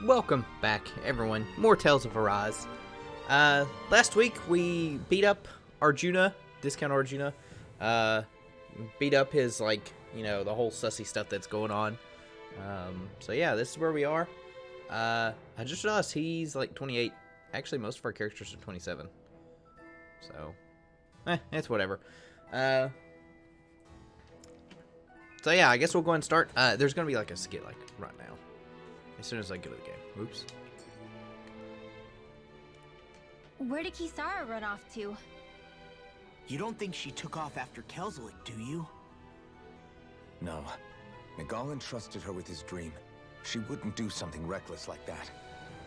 Welcome back, everyone. More Tales of Arise. Last week we beat up Arjuna, Discount Arjuna. Beat up his, the whole sussy stuff that's going on. So yeah, this is where we are. I just realized he's like 28. Actually, most of our characters are 27. So, it's whatever. So yeah, I guess we'll go ahead and start. There's gonna be like a skit right now. As soon as I get to the game. Oops. Where did Kisara run off to? You don't think she took off after Kelzelik, do you? No. Nagal entrusted her with his dream. She wouldn't do something reckless like that.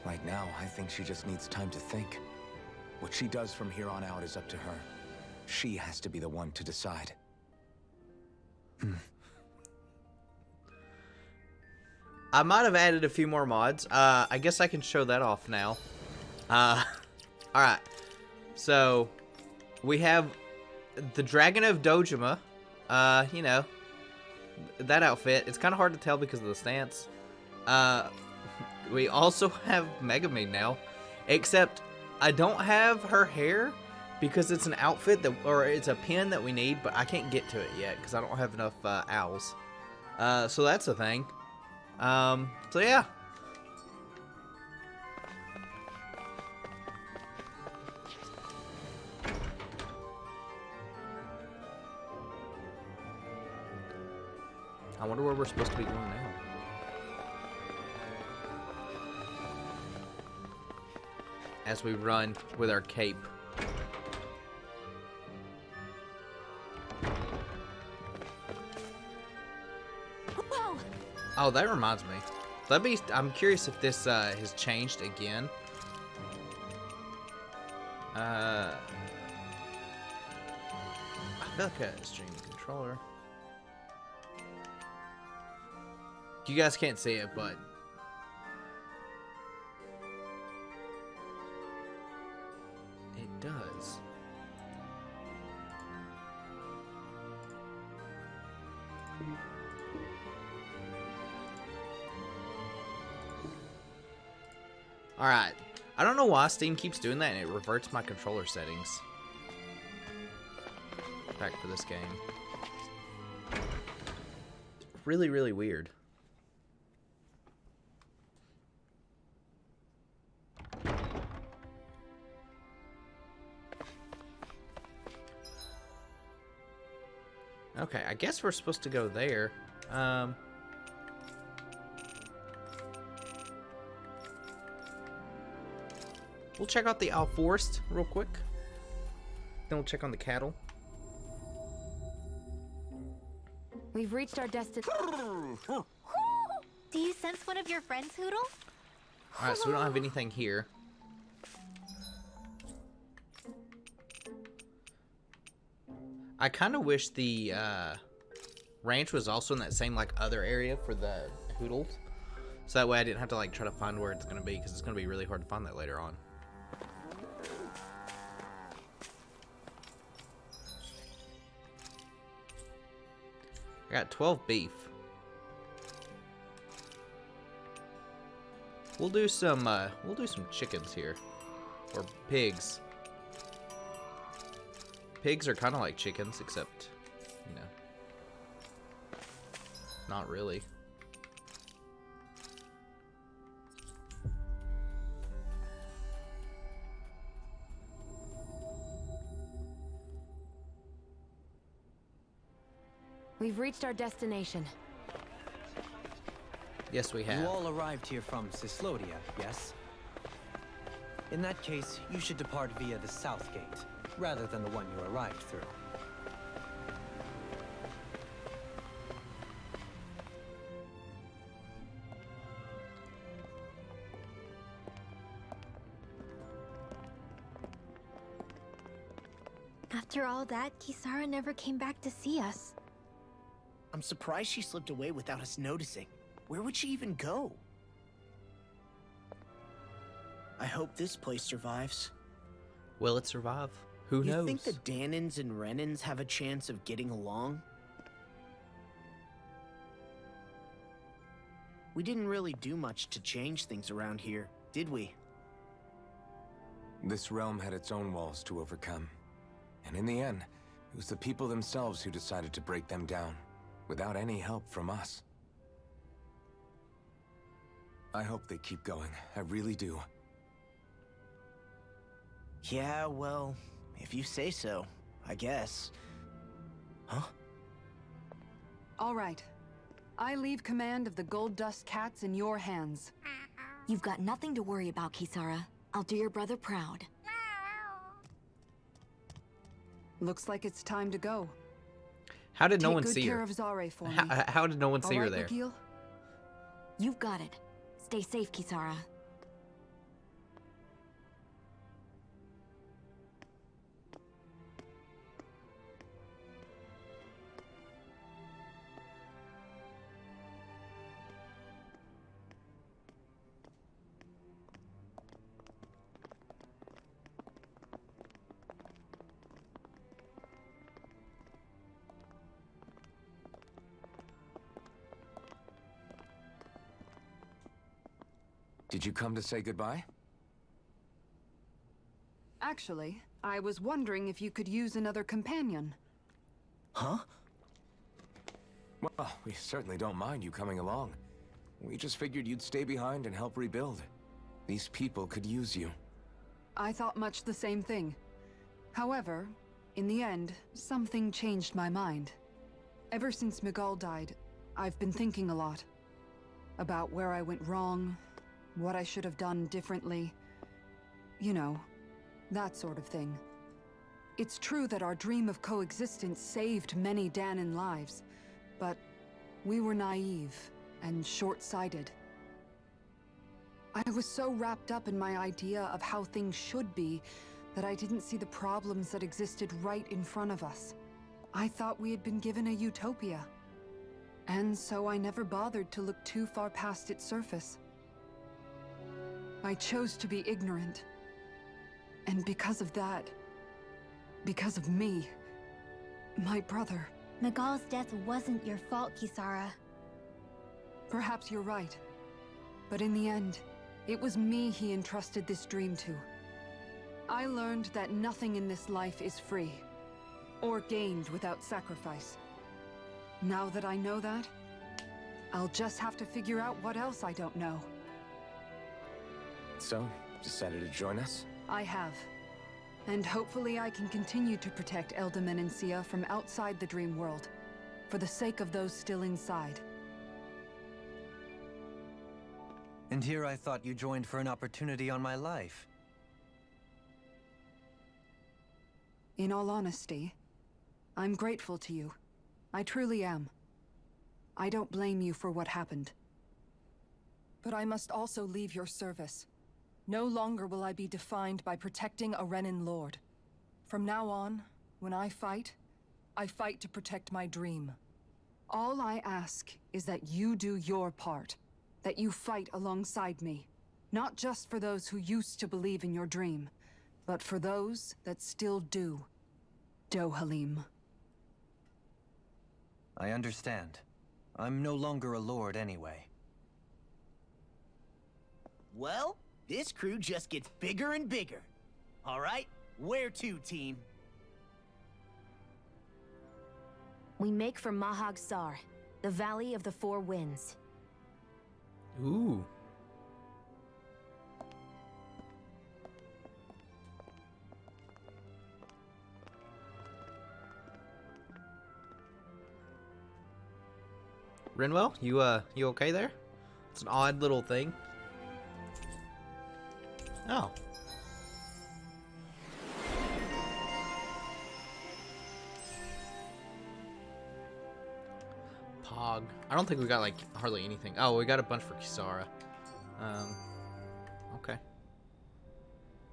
Right now, I think she just needs time to think. What she does from here on out is up to her. She has to be the one to decide. I might have added a few more mods. I guess I can show that off now. Alright. So, we have the Dragon of Dojima. You know, that outfit. It's kind of hard to tell because of the stance. We also have Megumin now. Except, I don't have her hair because it's an outfit that, or it's a pin that we need, but I can't get to it yet because I don't have enough owls. So that's the thing. So yeah. I wonder where we're supposed to be going now. As we run with our cape. Oh, that reminds me. I'm curious if this has changed again. I feel like a stream controller. You guys can't see it, but it does. Alright, I don't know why Steam keeps doing that and it reverts my controller settings. Back for this game. Really, really weird. Okay, I guess we're supposed to go there. We'll check out the Owl Forest real quick. Then we'll check on the cattle. We've reached our destination. Do you sense one of your friends, Hoodle? Alright, so we don't have anything here. I kind of wish the ranch was also in that same other area for the Hoodles. So that way I didn't have to try to find where it's going to be, because it's going to be really hard to find that later on. I got 12 beef. We'll do some chickens here, or pigs. Pigs are kind of like chickens, except, you know, not really. We've reached our destination. Yes, we have. You all arrived here from Cislodia, yes? In that case, you should depart via the south gate, rather than the one you arrived through. After all that, Kisara never came back to see us. I'm surprised she slipped away without us noticing. Where would she even go? I hope this place survives. Will it survive? Who knows? You think the Danins and Renins have a chance of getting along? We didn't really do much to change things around here, did we? This realm had its own walls to overcome. And in the end, it was the people themselves who decided to break them down, without any help from us. I hope they keep going. I really do. Yeah, well, if you say so, I guess. Huh? All right. I leave command of the Gold Dust Cats in your hands. You've got nothing to worry about, Kisara. I'll do your brother proud. Looks like it's time to go. How did no Take one good see care her? of Zare for me. How did no one see All her right, there? Miguel? You've got it. Stay safe, Kisara. Did you come to say goodbye? Actually, I was wondering if you could use another companion. Huh? Well, we certainly don't mind you coming along. We just figured you'd stay behind and help rebuild. These people could use you. I thought much the same thing. However, in the end, something changed my mind. Ever since Miguel died, I've been thinking a lot. About where I went wrong, what I should have done differently. You know, that sort of thing. It's true that our dream of coexistence saved many Danan lives, but we were naive and short-sighted. I was so wrapped up in my idea of how things should be that I didn't see the problems that existed right in front of us. I thought we had been given a utopia. And so I never bothered to look too far past its surface. I chose to be ignorant. And because of that, because of me, my brother... Miguel's death wasn't your fault, Kisara. Perhaps you're right. But in the end, it was me he entrusted this dream to. I learned that nothing in this life is free, or gained without sacrifice. Now that I know that, I'll just have to figure out what else I don't know. So, decided to join us? I have. And hopefully I can continue to protect Eldaman and Sia from outside the dream world, for the sake of those still inside. And here I thought you joined for an opportunity on my life. In all honesty, I'm grateful to you. I truly am. I don't blame you for what happened. But I must also leave your service. No longer will I be defined by protecting a Renan Lord. From now on, when I fight to protect my dream. All I ask is that you do your part. That you fight alongside me. Not just for those who used to believe in your dream, but for those that still do. Dohalim. I understand. I'm no longer a lord anyway. Well, this crew just gets bigger and bigger. All right, where to, team? We make for Mahag Sar, the Valley of the Four Winds. Ooh. Renwell, you okay there? It's an odd little thing. Oh. Pog. I don't think we got like hardly anything. Oh, we got a bunch for Kisara. Okay.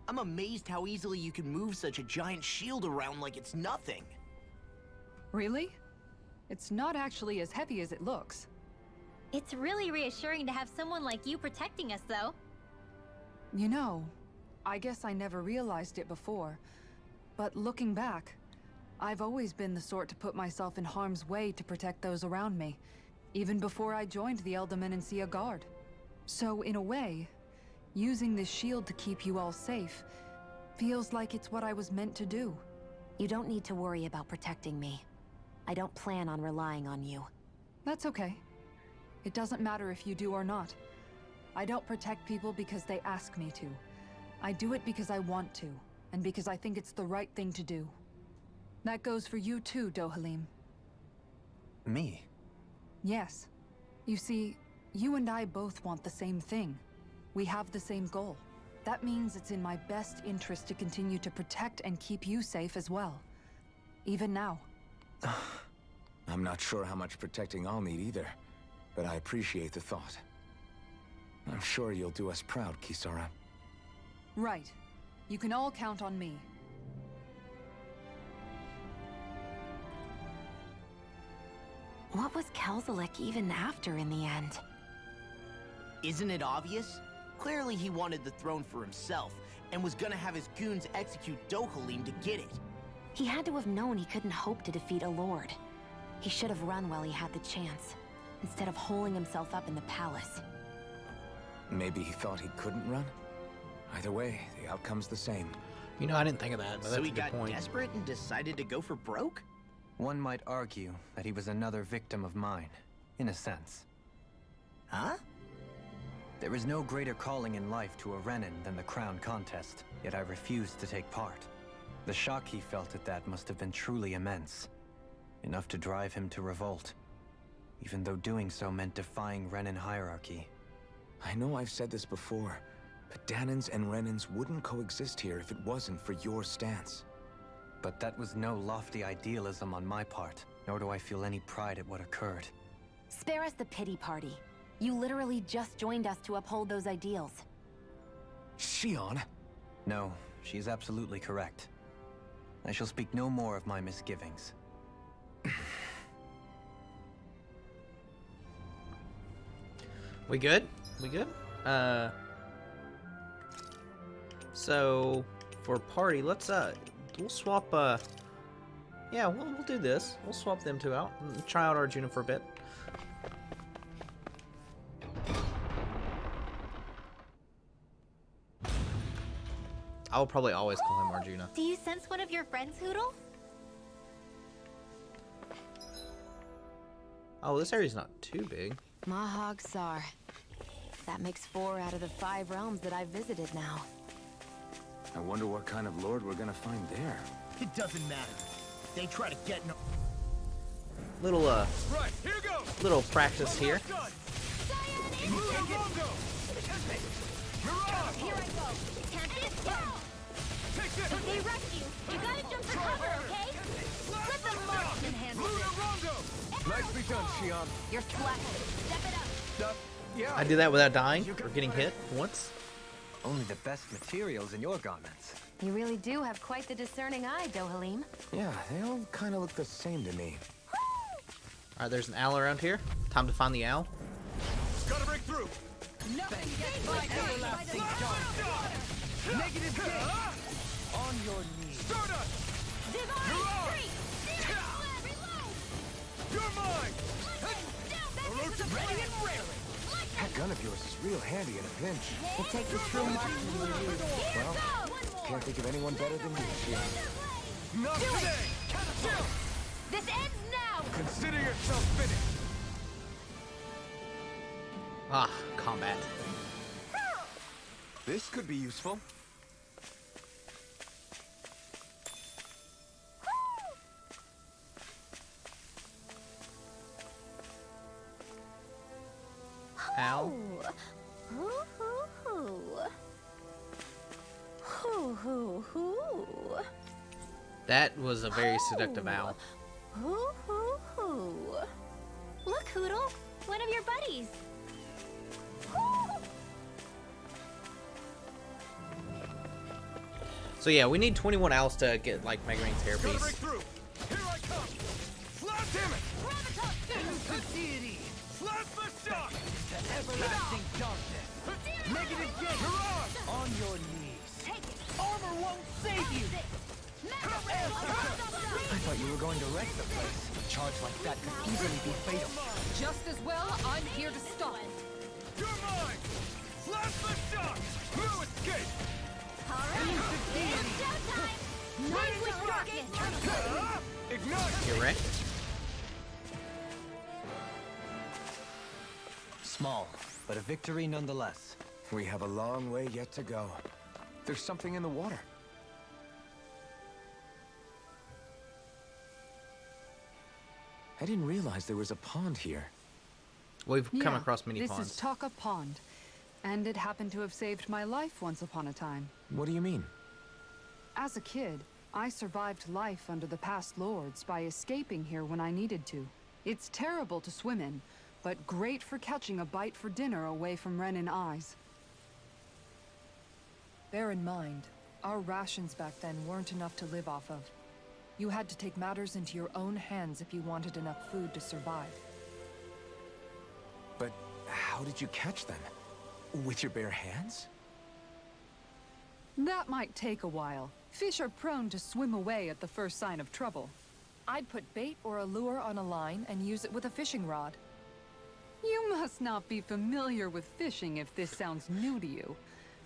I'm amazed how easily you can move such a giant shield around like it's nothing. Really? It's not actually as heavy as it looks. It's really reassuring to have someone like you protecting us, though. You know, I guess I never realized it before. But looking back, I've always been the sort to put myself in harm's way to protect those around me. even before I joined the Eldermenensia Guard. So, in a way, using this shield to keep you all safe feels like it's what I was meant to do. You don't need to worry about protecting me. I don't plan on relying on you. That's okay. It doesn't matter if you do or not. I don't protect people because they ask me to. I do it because I want to, and because I think it's the right thing to do. That goes for you too, Dohalim. Me? Yes. You see, you and I both want the same thing. We have the same goal. That means it's in my best interest to continue to protect and keep you safe as well. Even now. I'm not sure how much protecting I'll need either, but I appreciate the thought. I'm sure you'll do us proud, Kisara. Right. You can all count on me. What was Kelzalek even after in the end? Isn't it obvious? Clearly he wanted the throne for himself, and was gonna have his goons execute Dohalim to get it. He had to have known he couldn't hope to defeat a lord. He should have run while he had the chance, instead of holding himself up in the palace. Maybe he thought he couldn't run? Either way, the outcome's the same. You know, I didn't think of that, but So that's he a good got point. desperate and decided to go for broke? One might argue that he was another victim of mine, in a sense. Huh? There is no greater calling in life to a Renin than the crown contest, yet I refused to take part. The shock he felt at that must have been truly immense. Enough to drive him to revolt, even though doing so meant defying Renin hierarchy. I know I've said this before, but Danans and Renins wouldn't coexist here if it wasn't for your stance. But that was no lofty idealism on my part, nor do I feel any pride at what occurred. Spare us the pity party. You literally just joined us to uphold those ideals. Shion! No, she's absolutely correct. I shall speak no more of my misgivings. We good? We good? So for party, let's we'll swap yeah, we'll do this. We'll swap them two out and try out Arjuna for a bit. I will probably always call him Arjuna. Do you sense one of your friends, Hoodle? Oh, this area's not too big. Mahag Sar. That makes 4 out of the 5 realms that I've visited now. I wonder what kind of lord we're gonna find there. It doesn't matter. They try to get no. Little Right, here goes! little practice here. Here I go. If they rush you, you gotta jump for cover, okay? Let the marksman handle it. Nicely done, Shion. You're slacking. Step it up. Yeah. I did that without dying or getting hit once. Only the best materials in your garments. You really do have quite the discerning eye, Dohalim. Yeah, they all kind of look the same to me. Alright, there's an owl around here. Time to find the owl. Gotta break through! Negative gain! On your knees. Stardust! You're mine! Ready and raring! That gun of yours is real handy in a pinch. It takes a true marksman to use. Well, can't think of anyone better than you, Shion. Not today! Chill! This ends now! Consider yourself finished! Ah, combat. This could be useful. Owl. Hoo hoo hoo. Hoo hoo hoo. That was a very seductive owl. Hoo hoo hoo. Look, Hoodle, one of your buddies. So yeah, we need 21 owls to get like Mega Man's Gotta break hairpiece. through! Here I come! Slap damn it! The deity! Slap the shock! The everlasting darkness! Negative gain! You're on your knees! Take it. Armor won't save you! I thought you were going to wreck the place. A charge like that could easily be fatal. Just as well, I'm here to stop it. You're mine! Flash the shock! No escape! Alright, it's showtime! Night with darkness! Ignite! Get wrecked. Small, but a victory nonetheless. We have a long way yet to go. There's something in the water. I didn't realize there was a pond here. We've come Yeah, across many this ponds. is Taka Pond, and it happened to have saved my life once upon a time. What do you mean? As a kid, I survived life under the past lords by escaping here when I needed to. It's terrible to swim in, but great for catching a bite for dinner away from Renin eyes. Bear in mind, our rations back then weren't enough to live off of. You had to take matters into your own hands if you wanted enough food to survive. But how did you catch them? With your bare hands? That might take a while. Fish are prone to swim away at the first sign of trouble. I'd put bait or a lure on a line and use it with a fishing rod. You must not be familiar with fishing if this sounds new to you.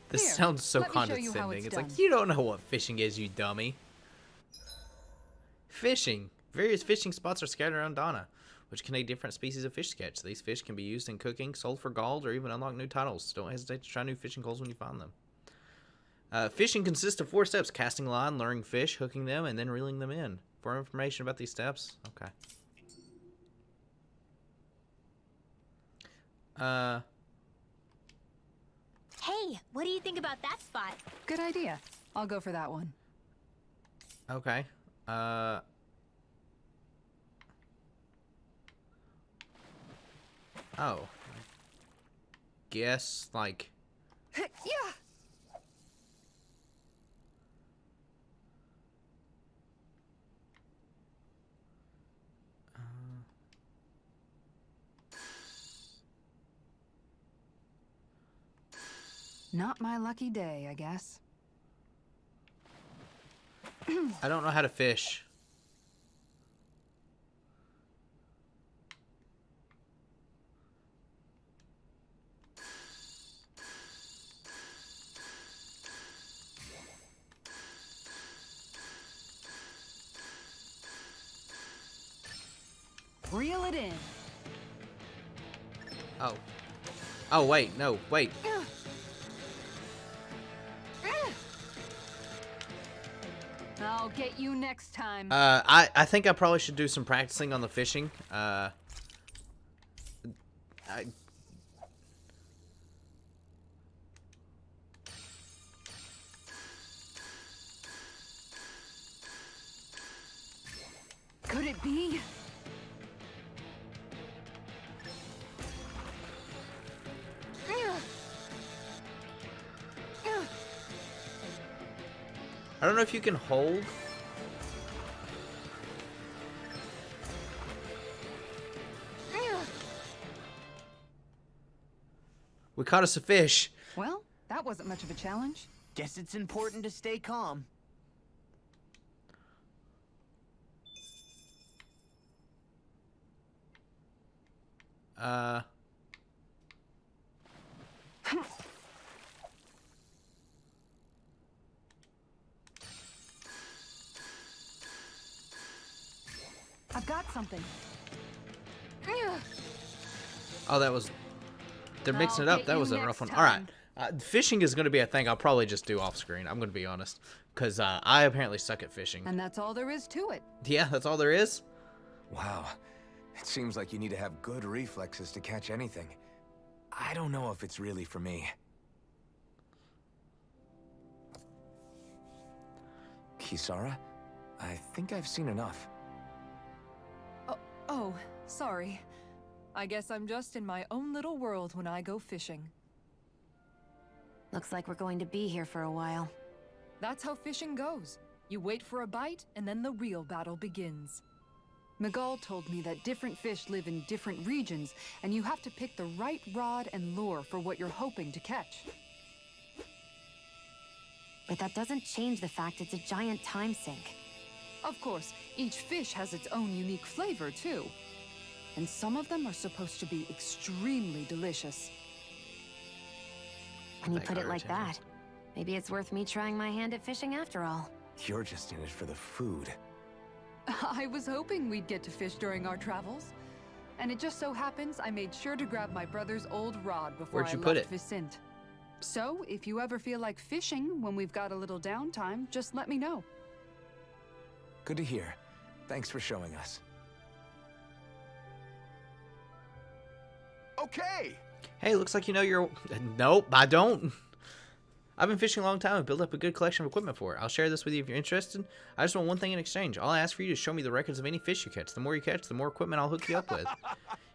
This Here, sounds so let me show you how condescending. it's It's done. like, you don't know what fishing is, you dummy. Fishing. Various fishing spots are scattered around Donna, which contain different species of fish to catch. These fish can be used in cooking, sold for gold, or even unlock new titles. Don't hesitate to try new fishing goals when you find them. Fishing consists of 4 steps: casting line, luring fish, hooking them, and then reeling them in. For information about these steps, okay. Hey, what do you think about that spot? Good idea. I'll go for that one. Okay. Oh. Guess, like... Yeah. Not my lucky day, I guess. I don't know how to fish. Reel it in. Oh. Oh, wait. No, wait. I'll get you next time. I think I probably should do some practicing on the fishing. Could it be? I don't know if you can hold. We caught us a fish. Well, that wasn't much of a challenge. Guess it's important to stay calm. I've got something. Oh, that was... They're mixing it I'll up. get That you was a next rough one. time. All right. Fishing is going to be a thing I'll probably just do off screen. I'm going to be honest. Because I apparently suck at fishing. And that's all there is to it. Yeah, that's all there is. Wow. It seems like you need to have good reflexes to catch anything. I don't know if it's really for me. Kisara? I think I've seen enough. Oh, sorry. I guess I'm just in my own little world when I go fishing. Looks like we're going to be here for a while. That's how fishing goes. You wait for a bite, and then the real battle begins. Miguel told me that different fish live in different regions, and you have to pick the right rod and lure for what you're hoping to catch. But that doesn't change the fact it's a giant time sink. Of course, each fish has its own unique flavor, too. And some of them are supposed to be extremely delicious. When you put it like that, maybe it's worth me trying my hand at fishing after all. You're just in it for the food. I was hoping we'd get to fish during our travels. And it just so happens I made sure to grab my brother's old rod before Where'd you I put left it? Vicente. So, if you ever feel like fishing when we've got a little downtime, just let me know. Good to hear. Thanks for showing us. Okay! Hey, looks like you know your... Nope, I don't. I've been fishing a long time and built up a good collection of equipment for it. I'll share this with you if you're interested. I just want one thing in exchange. All I ask for you is show me the records of any fish you catch. The more you catch, the more equipment I'll hook you up with.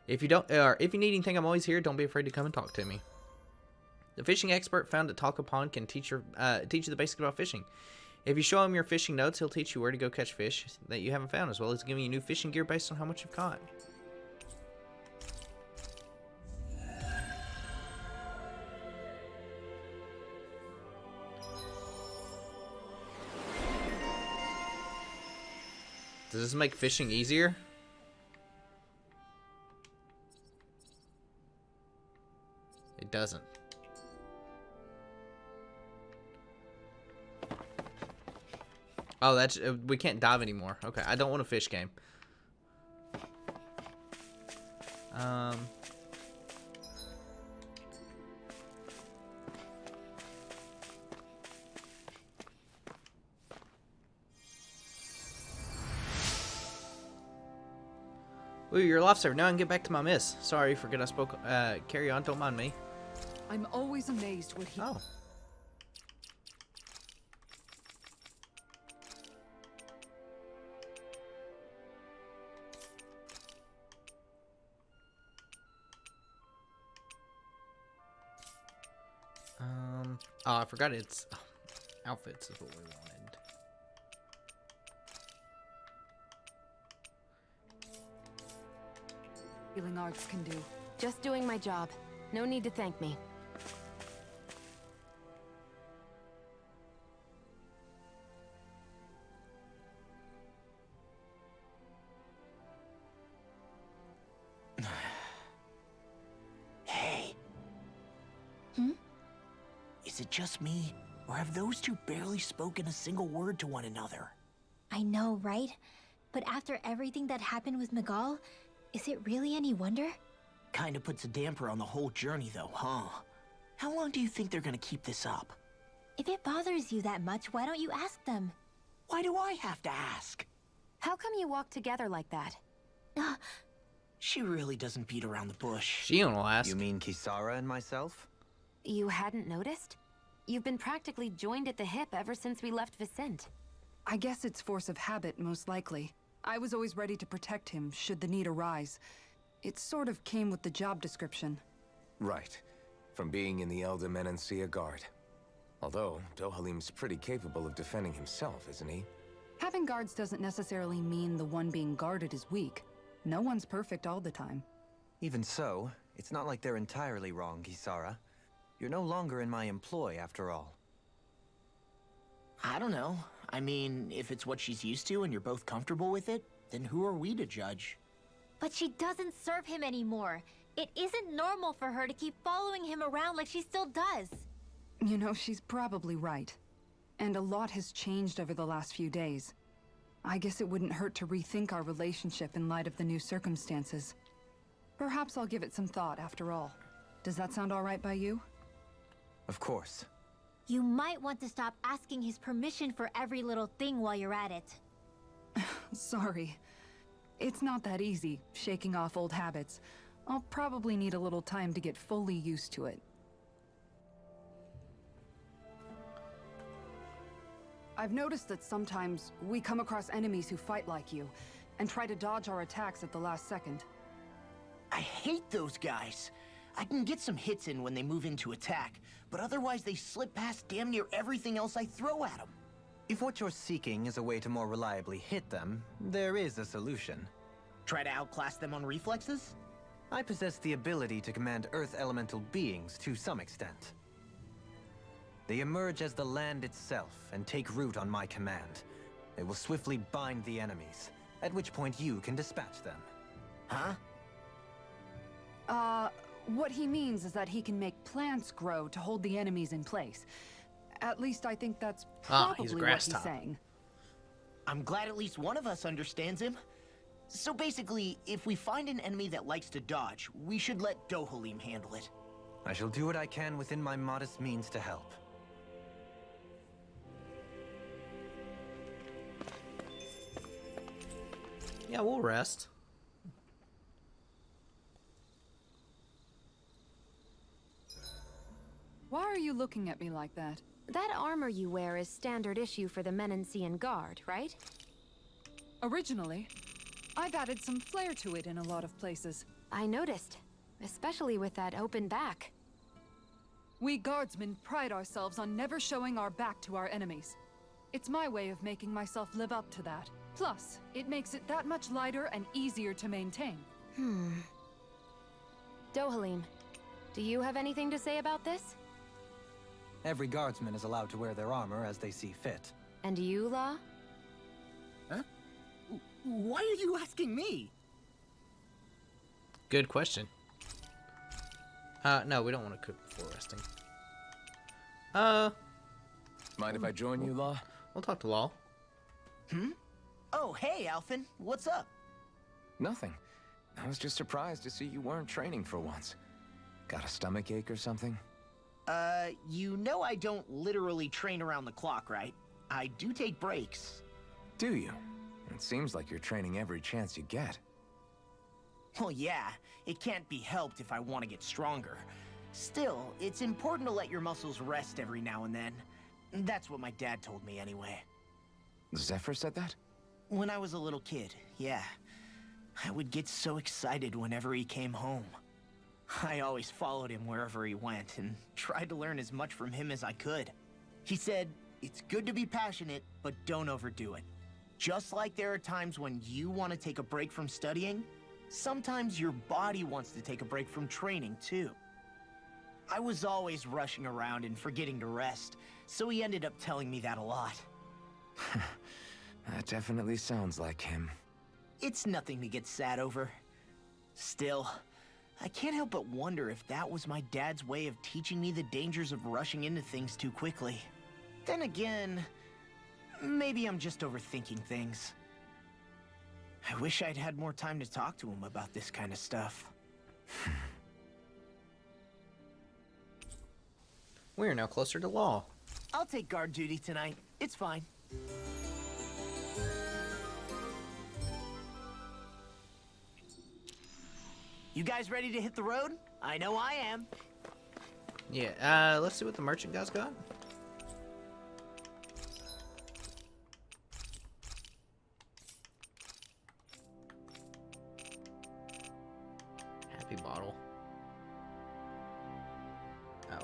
If you need anything, I'm always here. Don't be afraid to come and talk to me. The fishing expert found at Talca Pond can teach you the basics about fishing. If you show him your fishing notes, he'll teach you where to go catch fish that you haven't found, as well as giving you new fishing gear based on how much you've caught. Does this make fishing easier? It doesn't. Oh, that's we can't dive anymore. Okay, I don't want a fish game. Ooh, you're a lifesaver. Now I can get back to my miss. Sorry, forget I spoke. Carry on, don't mind me. I'm always amazed what he... Oh. Oh, I forgot it's outfits is what we wanted. Healing arts can do. Just doing my job. No need to thank me. Hey. Is it just me, or have those two barely spoken a single word to one another? I know, right? But after everything that happened with Miguel, is it really any wonder? Kinda puts a damper on the whole journey though, huh? How long do you think they're gonna keep this up? If it bothers you that much, why don't you ask them? Why do I have to ask? How come you walk together like that? She really doesn't beat around the bush. She don't ask. You mean Kisara and myself? You hadn't noticed? You've been practically joined at the hip ever since we left Vicente. I guess it's force of habit, most likely. I was always ready to protect him, should the need arise. It sort of came with the job description. Right. From being in the Elder Menancia Guard. Although, Dohalim's pretty capable of defending himself, isn't he? Having guards doesn't necessarily mean the one being guarded is weak. No one's perfect all the time. Even so, it's not like they're entirely wrong, Kisara. You're no longer in my employ, after all. I don't know. I mean, if it's what she's used to and you're both comfortable with it, then who are we to judge? But she doesn't serve him anymore. It isn't normal for her to keep following him around like she still does. You know, she's probably right. And a lot has changed over the last few days. I guess it wouldn't hurt to rethink our relationship in light of the new circumstances. Perhaps I'll give it some thought after all. Does that sound all right by you? Of course. You might want to stop asking his permission for every little thing while you're at it. Sorry. It's not that easy, shaking off old habits. I'll probably need a little time to get fully used to it. I've noticed that sometimes we come across enemies who fight like you, and try to dodge our attacks at the last second. I hate those guys. I can get some hits in when they move into attack, but otherwise they slip past damn near everything else I throw at them. If what you're seeking is a way to more reliably hit them, there is a solution. Try to outclass them on reflexes? I possess the ability to command Earth elemental beings to some extent. They emerge as the land itself and take root on my command. They will swiftly bind the enemies, at which point you can dispatch them. Huh? What he means is that he can make plants grow to hold the enemies in place. At least I think that's probably he's a what grass he's top. saying. I'm glad at least one of us understands him. So basically, if we find an enemy that likes to dodge, we should let Dohalim handle it. I shall do what I can within my modest means to help. Yeah, we'll rest. Why are you looking at me like that? That armor you wear is standard issue for the Menancian Guard, right? Originally, I've added some flair to it in a lot of places. I noticed, especially with that open back. We guardsmen pride ourselves on never showing our back to our enemies. It's my way of making myself live up to that. Plus, it makes it that much lighter and easier to maintain. Dohalim, do you have anything to say about this? Every guardsman is allowed to wear their armor as they see fit. And you, La? Huh? Why are you asking me? Good question. No, we don't want to cook before resting. Mind if I join you, Law? We'll talk to Law. Oh, hey, Alphen. What's up? Nothing. I was just surprised to see you weren't training for once. Got a stomach ache or something? You know I don't literally train around the clock, right? I do take breaks. Do you? It seems like you're training every chance you get. Well, yeah, it can't be helped if I want to get stronger. Still, it's important to let your muscles rest every now and then. That's what my dad told me anyway. Zephyr said that? When I was a little kid, yeah. I would get so excited whenever he came home. I always followed him wherever he went and tried to learn as much from him as I could. He said, it's good to be passionate, but don't overdo it. Just like there are times when you want to take a break from studying, sometimes your body wants to take a break from training too. I was always rushing around and forgetting to rest, so he ended up telling me that a lot. That definitely sounds like him. It's nothing to get sad over. Still, I can't help but wonder if that was my dad's way of teaching me the dangers of rushing into things too quickly. Then again, maybe I'm just overthinking things. I wish I'd had more time to talk to him about this kind of stuff. We are now closer to Law. I'll take guard duty tonight. It's fine. You guys ready to hit the road? I know I am. Yeah, let's see what the merchant guy's got. Happy bottle. Oh.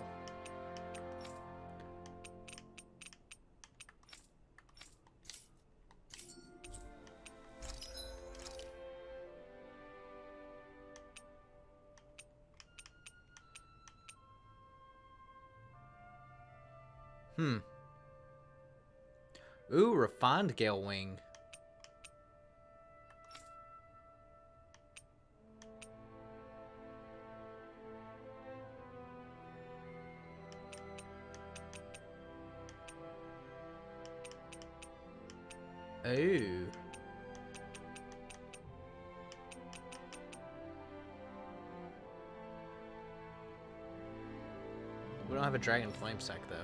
Ooh, refined Gale Wing. Ooh. We don't have a dragon flame sack though.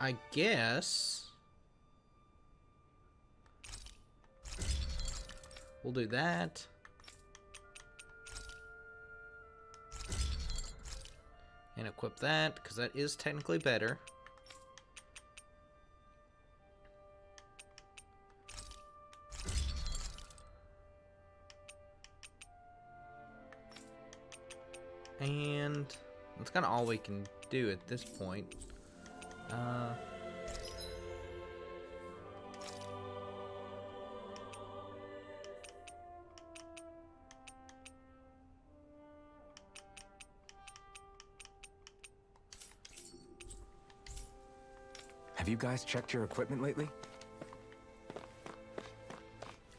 I guess we'll do that. And equip that, because that is technically better. And That's kind of all we can do at this point. Have you guys checked your equipment lately?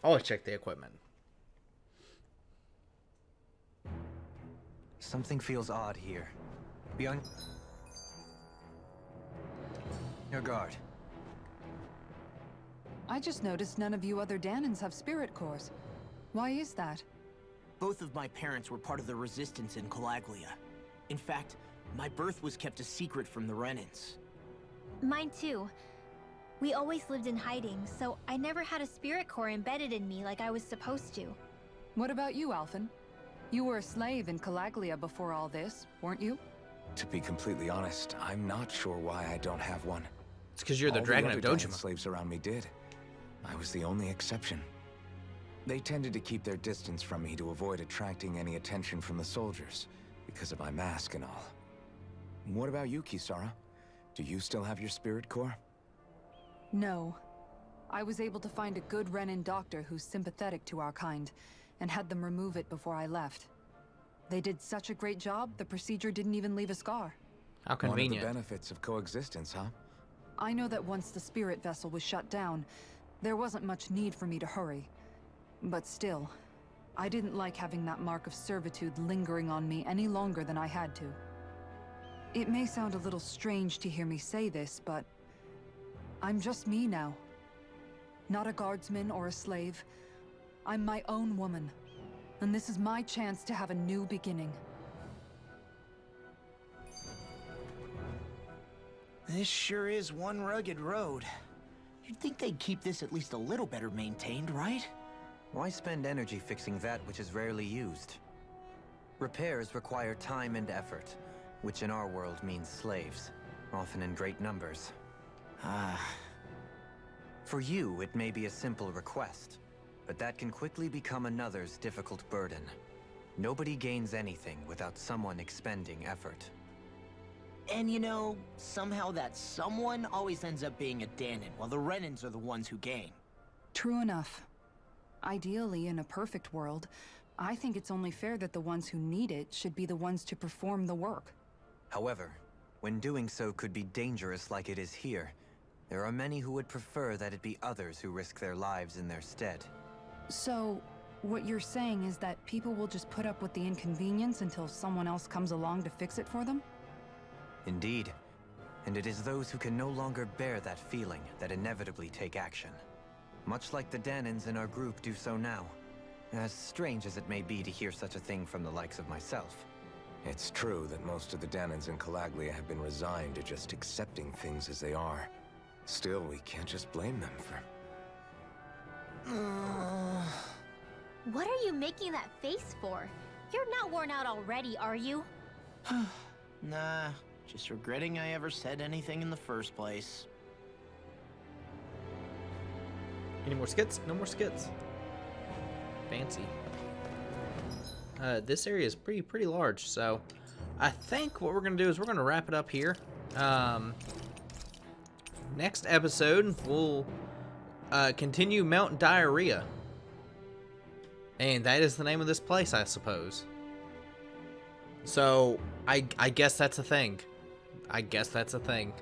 Always check the equipment. Something feels odd here. Be on your guard. I just noticed none of you other Danans have spirit cores. Why is that? Both of my parents were part of the resistance in Calaglia. In fact, my birth was kept a secret from the Renans. Mine too. We always lived in hiding, so I never had a spirit core embedded in me like I was supposed to. What about you, Alphen? You were a slave in Calaglia before all this, weren't you? To be completely honest, I'm not sure why I don't have one. It's because you're the All Dragon of other Danan Dojima. slaves around me did. I was the only exception. They tended to keep their distance from me to avoid attracting any attention from the soldiers, because of my mask and all. What about you, Kisara? Do you still have your spirit core? No. I was able to find a good Renan doctor who's sympathetic to our kind, and had them remove it before I left. They did such a great job, the procedure didn't even leave a scar. How convenient. One of the benefits of coexistence, huh? I know that once the spirit vessel was shut down, there wasn't much need for me to hurry. But still, I didn't like having that mark of servitude lingering on me any longer than I had to. It may sound a little strange to hear me say this, but I'm just me now. Not a guardsman or a slave. I'm my own woman, and this is my chance to have a new beginning. This sure is one rugged road. You'd think they'd keep this at least a little better maintained, right? Why spend energy fixing that which is rarely used? Repairs require time and effort, which in our world means slaves, often in great numbers. For you, it may be a simple request, but that can quickly become another's difficult burden. Nobody gains anything without someone expending effort. And you know, somehow that someone always ends up being a Danan, while the Renans are the ones who gain. True enough. Ideally, in a perfect world, I think it's only fair that the ones who need it should be the ones to perform the work. However, when doing so could be dangerous like it is here, there are many who would prefer that it be others who risk their lives in their stead. So, what you're saying is that people will just put up with the inconvenience until someone else comes along to fix it for them? Indeed. And it is those who can no longer bear that feeling that inevitably take action. Much like the Danans in our group do so now. As strange as it may be to hear such a thing from the likes of myself. It's true that most of the Danans in Calaglia have been resigned to just accepting things as they are. Still, we can't just blame them for... What are you making that face for? You're not worn out already, are you? Nah, just regretting I ever said anything in the first place. Any more skits? No more skits. Fancy. This area is pretty large, so I think what we're gonna do is we're gonna wrap it up here. Next episode we'll continue Mount Diarrhea, and that is the name of this place, I suppose. So I guess that's a thing. I guess that's a thing.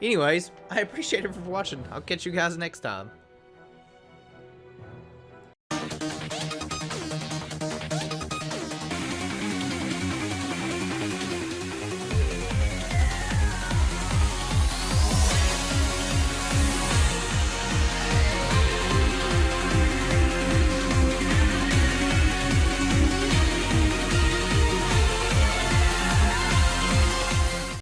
Anyways, I appreciate it for watching. I'll catch you guys next time.